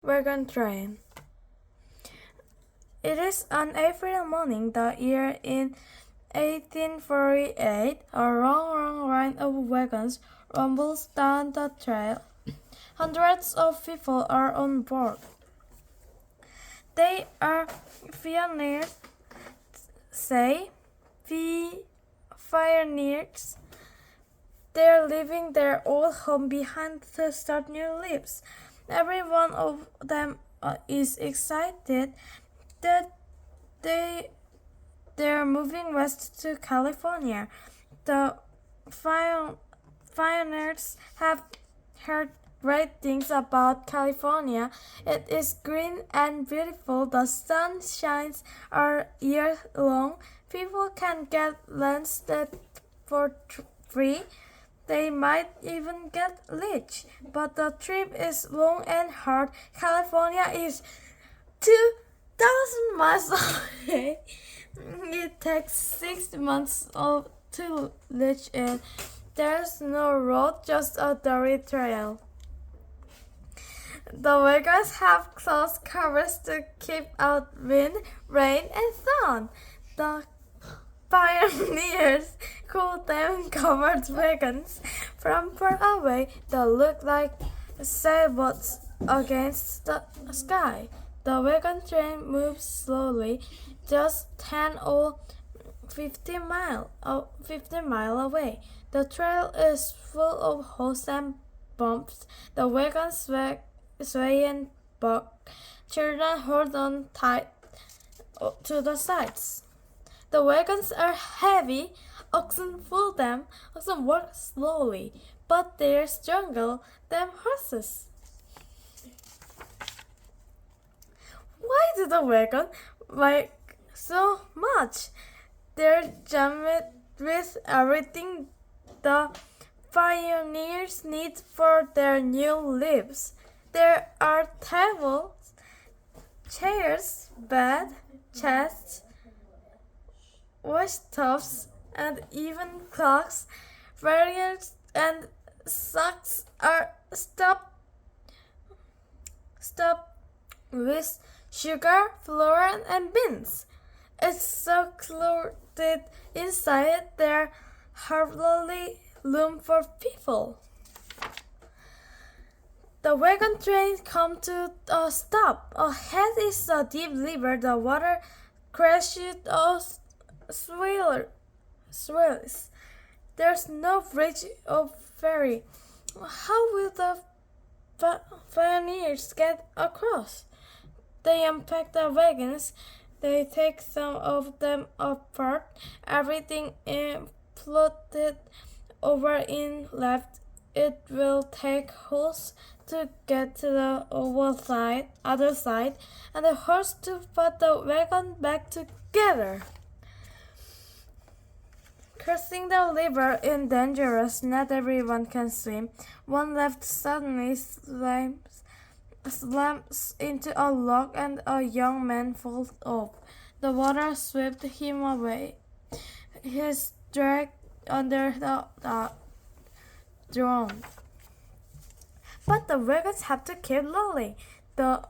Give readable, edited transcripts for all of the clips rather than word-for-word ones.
Wagon train. It is on April morning, the year in 1848, a long line of wagons rumbles down the trail. Hundreds of people are on board. They are pioneers, say, pioneers. They're leaving their old home behind to start new lives. Every one of them is excited that they're moving west to California. The pioneers have heard great things about California. It is green and beautiful. The sun shines all year long. People can get lunch for free. They might even get rich. But the trip is long and hard. California is 2,000 miles away. It takes 6 months to reach it. There's no road, just a dirty trail. The wagons have close covers to keep out wind, rain, and sun. The pioneers call them covered wagons. From far away, they look like sailboats against the sky. The wagon train moves slowly, just 10 or 15 miles away. The trail is full of holes and bumps. The wagons sway and buck. Children hold on tight to the sides. The wagons are heavy. Oxen pull them. Oxen work slowly, but they're stronger than horses. Why do the wagon weigh so much? They're jammed with everything the pioneers need for their new lives. There are tables, chairs, bed, chests, washtubs, and even clocks. Barriers and socks are stuffed with sugar, flour, and beans. It's so cluttered inside there hardly room for people. The wagon train comes to a stop. Ahead is a deep river. The water crashes or swirls. There's no bridge or ferry. How will the pioneers get across? They unpack the wagons. They take some of them apart. Everything plotted over in left. It will take horse to get to the other side, and the horse to put the wagon back together. Crossing the river is dangerous. Not everyone can swim. One left suddenly slams into a log and a young man falls off. The water swept him away. He's dragged under the drown. But the wagons have to keep rolling. The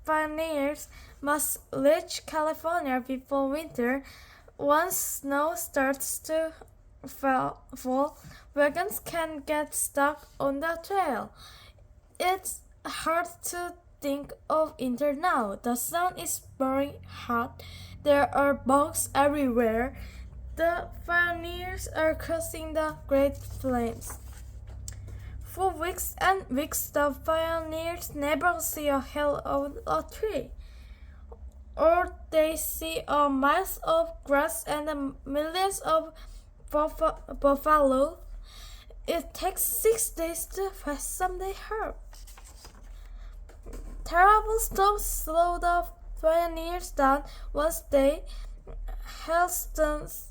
pioneers must reach California before winter. Once snow starts to fall, wagons can get stuck on the trail. It's hard to think of winter now. The sun is burning hot. There are bugs everywhere. The pioneers are crossing the Great Plains. For weeks and weeks, the pioneers never see a hill or a tree. Or they see miles of grass and millions of buffalo. It takes 6 days to pass Sunday herb. Terrible storms slow the pioneers down. Once day, hailstones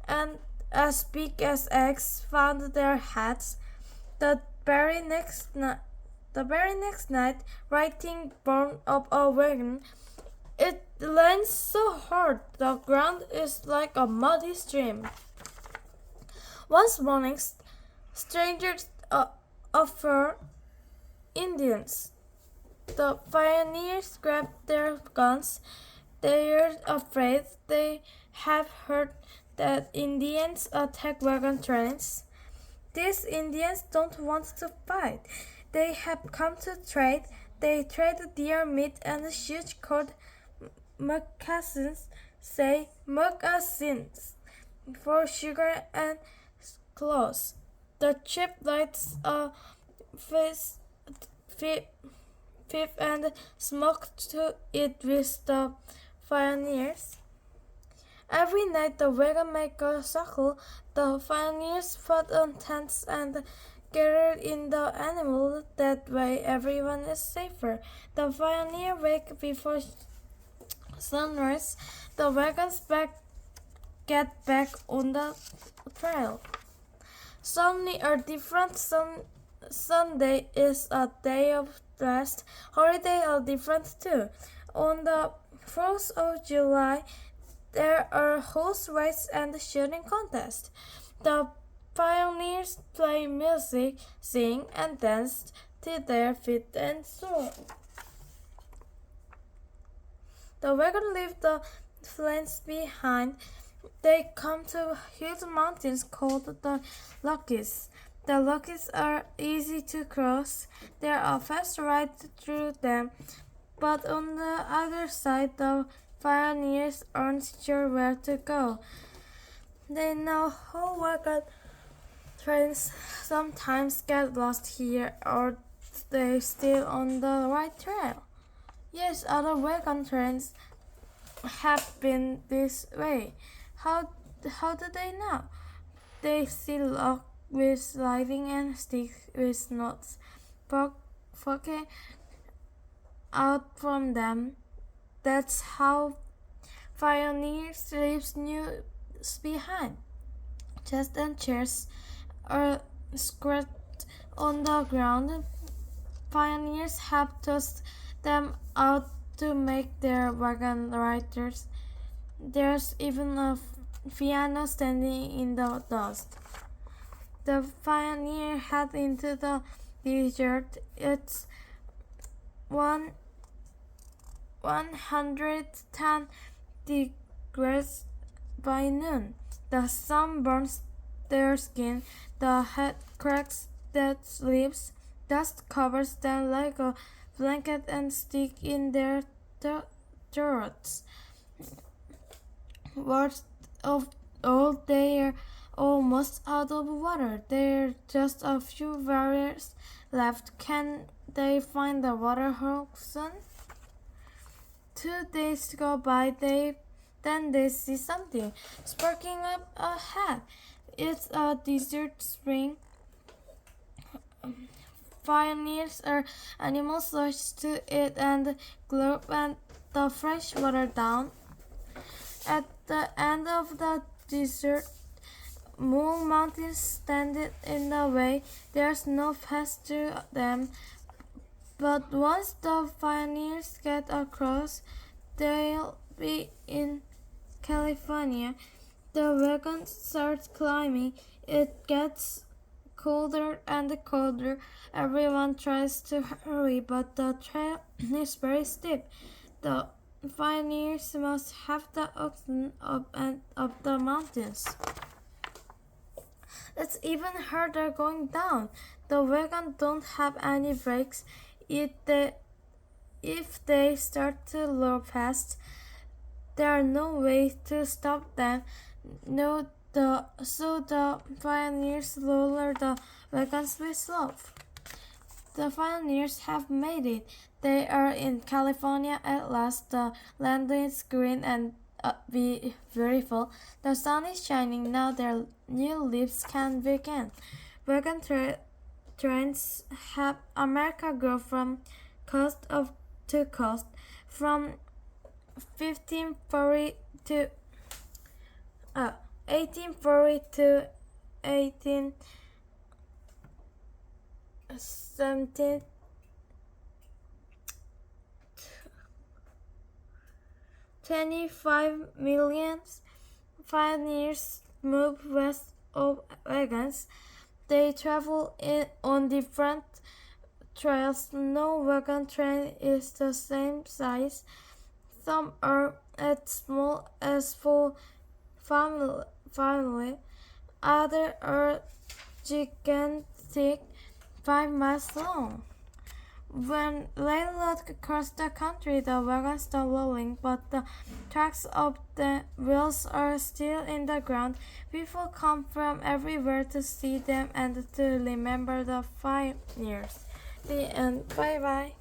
and as big as eggs found their heads. The very next night, writing burned up a wagon. It rains so hard the ground is like a muddy stream. Once morning, strangers offered Indians The pioneers grab their guns. They are afraid. They have heard that Indians attack wagon trains. These Indians don't want to fight. They have come to trade. They trade deer meat and shoes called moccasins, for sugar and clothes. The chief lights a fish, and smoke to eat with the pioneers. Every night the wagon make a circle. The pioneers fought on tents and gathered in the animal. That way everyone is safer. The pioneer wake before sunrise. The wagons get back on the trail. Sunday are different. Sunday is a day of rest. Holiday are different too. On the 4th of July, there are horse races and shooting contests. The pioneers play music, sing, and dance till their feet and sore. The wagon leave the plains behind. They come to huge mountains called the Rockies. The Rockies are easy to cross. There are fast rides through them, but on the other side, the pioneers aren't sure where to go. They know how wagon trains sometimes get lost here, or they still on the right trail. Yes, other wagon trains have been this way. How do they know? They see lock with lightning and sticks with knots poking out from them. That's how pioneers leaves news behind. Chairs and chairs are scratched on the ground. Pioneers have tossed them out to make their wagon riders. There's even a piano standing in the dust. The pioneer head into the desert. It's 110 degrees by noon. The sun burns their skin. The heat cracks their lips. Dust covers them like a blanket and sticks in their throats. Worst of all, they are almost out of water. There are just a few barriers left. Can they find the water hole soon? 2 days go by. Then they see something sparking up ahead. It's a desert spring. Pioneers are animals rush to it and glurp and the fresh water down. At the end of the desert, more mountains stand in the way. There's no path to them. But once the pioneers get across, they'll be in California. The wagon starts climbing. It gets colder and colder. Everyone tries to hurry, but the trail is very steep. The pioneers must have the oxen up and up the mountains. It's even harder going down. The wagon don't have any brakes. If they start to lower fast, there are no way to stop them. So the pioneers lower the wagons with slope. The pioneers have made it. They are in California at last. The land is green and beautiful. The sun is shining. Now their new lives can begin. Wagon trains help America grow from coast to coast. From 1540 to 1840 to 1817. 25 million pioneers move west of wagons. They travel on different trails, no wagon train is the same size. Some are as small as full family. Others are gigantic, 5 miles long. When railroad crossed the country, the wagons stopped rolling, but the tracks of the wheels are still in the ground. People come from everywhere to see them and to remember the pioneers. The end. Bye bye.